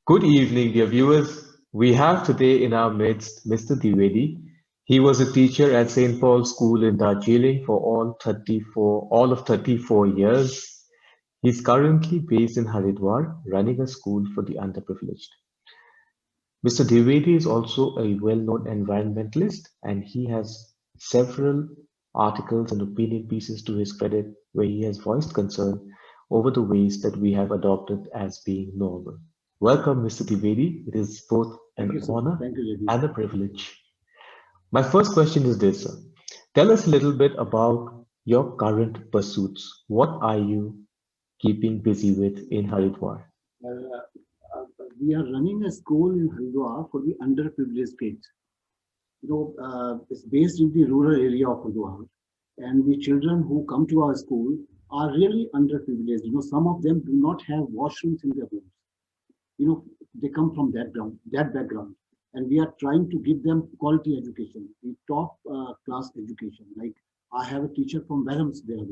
Good evening, dear viewers. We have today in our midst Mr. Dwivedi. He was a teacher at St. Paul's School in Darjeeling for all of 34 years. He's currently based in Haridwar, running a school for the underprivileged. Mr. Dwivedi is also a well-known environmentalist, and he has several articles and opinion pieces to his credit where he has voiced concern over the ways that we have adopted as being normal. Welcome, Mr. Dwivedi. It is both Thank you, an sir. honor Thank you, ladies. and a privilege. My first question is this, sir. Tell us a little bit about your current pursuits. What are you keeping busy with in Haridwar? Uh, we are running a school in Haridwar for the underprivileged kids. It's based in the rural area of Haridwar, and the children who come to our school are really underprivileged. Some of them do not have washrooms in their homes. They come from that background, and we are trying to give them quality education, the top class education. Like I have a teacher from Vellums there.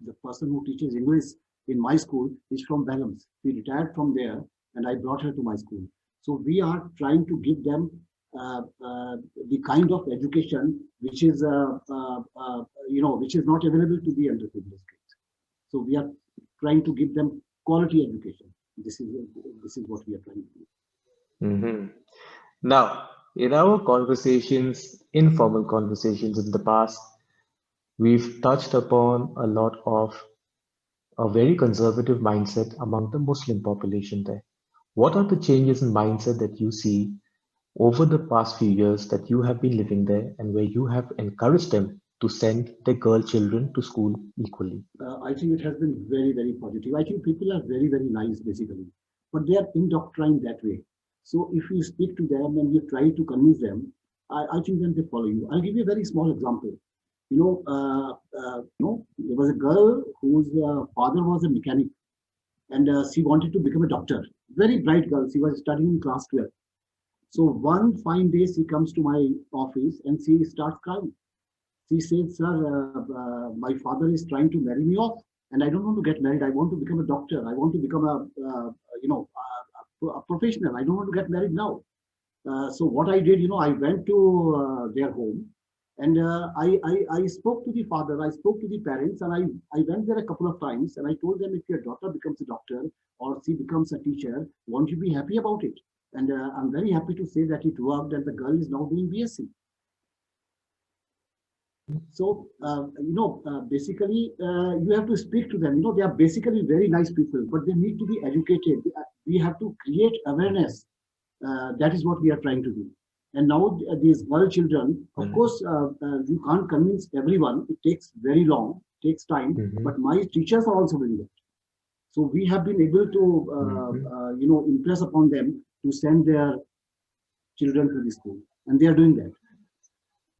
The person who teaches English in my school is from Vellums. She retired from there, and I brought her to my school. So we are trying to give them the kind of education which is not available to the underprivileged kids. So we are trying to give them quality education. This is what we are trying to do. Mhm. Now, in our conversations, informal conversations in the past, we've touched upon a lot of a very conservative mindset among the Muslim population there. What are the changes in mindset that you see over the past few years that you have been living there and where you have encouraged them to send their girl children to school equally? I think it has been very, very positive. I think people are very, very nice, basically, but they are indoctrined that way. So if you speak to them and you try to convince them, I think then they follow you. I'll give you a very small example. There was a girl whose father was a mechanic, and she wanted to become a doctor. Very bright girl. She was studying in class 12. So one fine day, she comes to my office and she starts crying. She said, "Sir, my father is trying to marry me off, and I don't want to get married. I want to become a doctor. I want to become a professional. I don't want to get married now." So what I did, I went to their home, and I spoke to the father. I spoke to the parents, and I went there a couple of times, and I told them, if your daughter becomes a doctor or she becomes a teacher, won't you be happy about it? And I'm very happy to say that it worked, and the girl is now doing BSc. So, basically, you have to speak to them. They are basically very nice people, but they need to be educated. We have to create awareness. That is what we are trying to do. And now these girl children, of Mhm. course, you can't convince everyone. It takes very long, takes time. Mhm. But my teachers are also doing that. So we have been able to, Mhm. impress upon them to send their children to the school, and they are doing that.